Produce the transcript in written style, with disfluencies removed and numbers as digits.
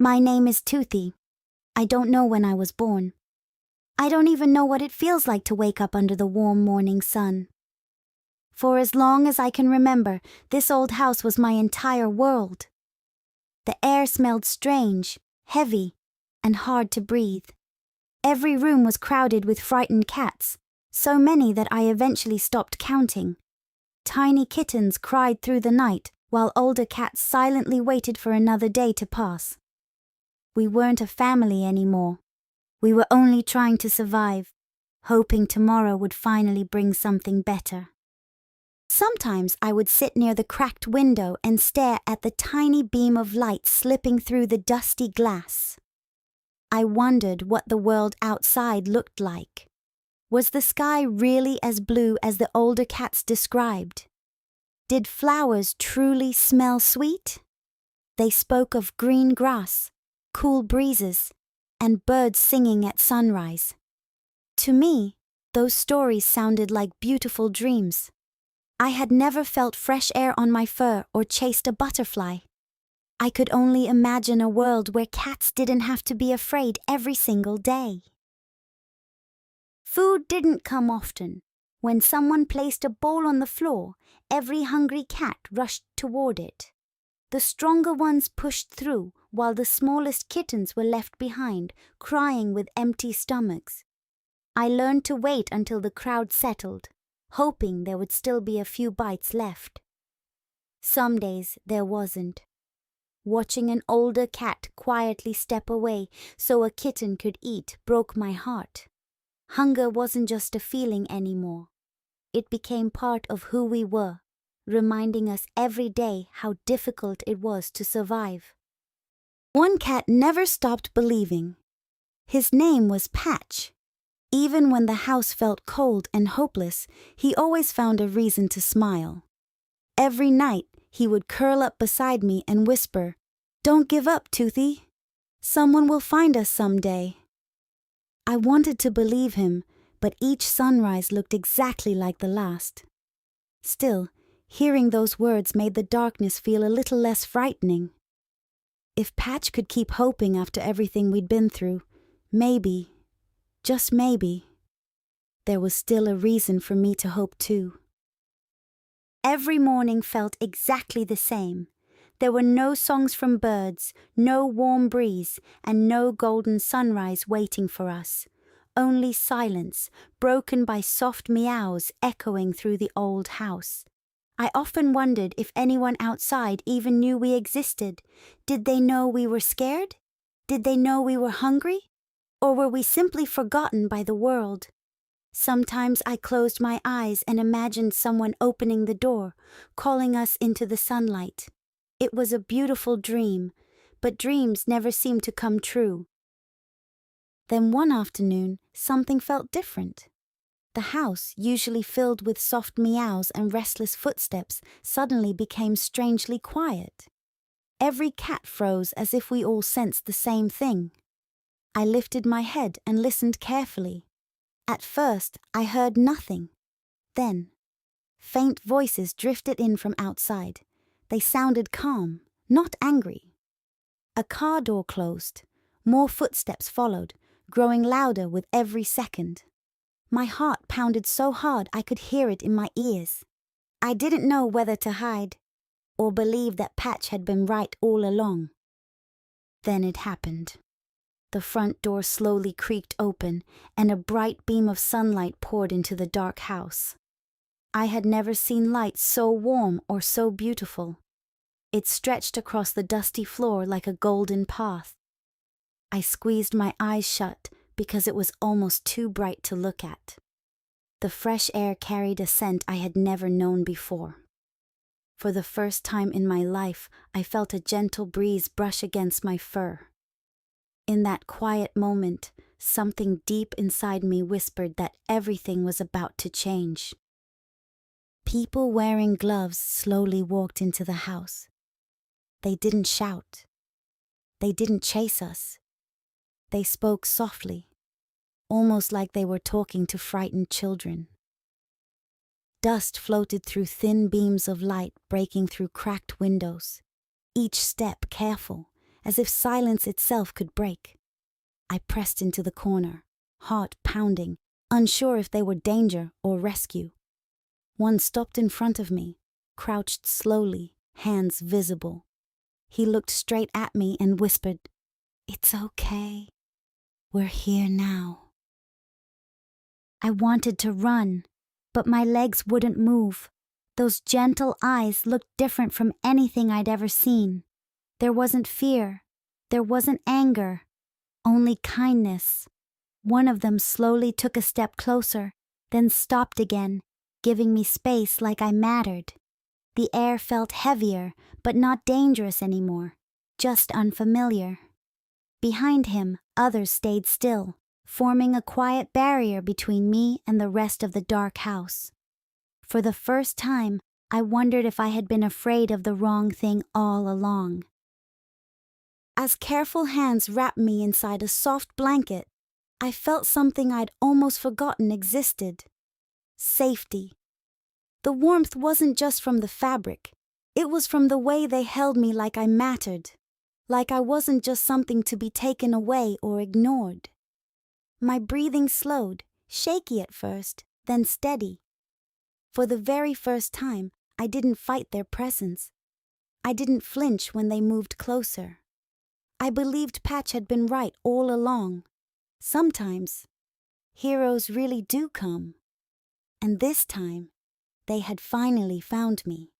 My name is Toothie. I don't know when I was born. I don't even know what it feels like to wake up under the warm morning sun. For as long as I can remember, this old house was my entire world. The air smelled strange, heavy, and hard to breathe. Every room was crowded with frightened cats, so many that I eventually stopped counting. Tiny kittens cried through the night, while older cats silently waited for another day to pass. We weren't a family anymore. We were only trying to survive, hoping tomorrow would finally bring something better. Sometimes I would sit near the cracked window and stare at the tiny beam of light slipping through the dusty glass. I wondered what the world outside looked like. Was the sky really as blue as the older cats described? Did flowers truly smell sweet? They spoke of green grass, cool breezes, and birds singing at sunrise. To me, those stories sounded like beautiful dreams. I had never felt fresh air on my fur or chased a butterfly. I could only imagine a world where cats didn't have to be afraid every single day. Food didn't come often. When someone placed a bowl on the floor, every hungry cat rushed toward it. The stronger ones pushed through, while the smallest kittens were left behind, crying with empty stomachs. I learned to wait until the crowd settled, hoping there would still be a few bites left. Some days there wasn't. Watching an older cat quietly step away so a kitten could eat broke my heart. Hunger wasn't just a feeling anymore. It became part of who we were, reminding us every day how difficult it was to survive. One cat never stopped believing. His name was Patch. Even when the house felt cold and hopeless, he always found a reason to smile. Every night, he would curl up beside me and whisper, "Don't give up, Toothie. Someone will find us someday." I wanted to believe him, but each sunrise looked exactly like the last. Still, hearing those words made the darkness feel a little less frightening. If Patch could keep hoping after everything we'd been through, maybe, just maybe, there was still a reason for me to hope too. Every morning felt exactly the same. There were no songs from birds, no warm breeze, and no golden sunrise waiting for us. Only silence, broken by soft meows echoing through the old house. I often wondered if anyone outside even knew we existed. Did they know we were scared? Did they know we were hungry? Or were we simply forgotten by the world? Sometimes I closed my eyes and imagined someone opening the door, calling us into the sunlight. It was a beautiful dream, but dreams never seem to come true. Then one afternoon, something felt different. The house, usually filled with soft meows and restless footsteps, suddenly became strangely quiet. Every cat froze as if we all sensed the same thing. I lifted my head and listened carefully. At first, I heard nothing. Then, faint voices drifted in from outside. They sounded calm, not angry. A car door closed. More footsteps followed, growing louder with every second. My heart pounded so hard I could hear it in my ears. I didn't know whether to hide or believe that Patch had been right all along. Then it happened. The front door slowly creaked open, and a bright beam of sunlight poured into the dark house. I had never seen light so warm or so beautiful. It stretched across the dusty floor like a golden path. I squeezed my eyes shut because it was almost too bright to look at. The fresh air carried a scent I had never known before. For the first time in my life, I felt a gentle breeze brush against my fur. In that quiet moment, something deep inside me whispered that everything was about to change. People wearing gloves slowly walked into the house. They didn't shout. They didn't chase us. They spoke softly, almost like they were talking to frightened children. Dust floated through thin beams of light breaking through cracked windows, each step careful, as if silence itself could break. I pressed into the corner, heart pounding, unsure if they were danger or rescue. One stopped in front of me, crouched slowly, hands visible. He looked straight at me and whispered, "It's okay. We're here now." I wanted to run, but my legs wouldn't move. Those gentle eyes looked different from anything I'd ever seen. There wasn't fear. There wasn't anger. Only kindness. One of them slowly took a step closer, then stopped again, giving me space like I mattered. The air felt heavier, but not dangerous anymore, just unfamiliar. Behind him, others stayed still, forming a quiet barrier between me and the rest of the dark house. For the first time, I wondered if I had been afraid of the wrong thing all along. As careful hands wrapped me inside a soft blanket, I felt something I'd almost forgotten existed. Safety. The warmth wasn't just from the fabric. It was from the way they held me like I mattered, like I wasn't just something to be taken away or ignored. My breathing slowed, shaky at first, then steady. For the very first time, I didn't fight their presence. I didn't flinch when they moved closer. I believed Patch had been right all along. Sometimes, heroes really do come. And this time, they had finally found me.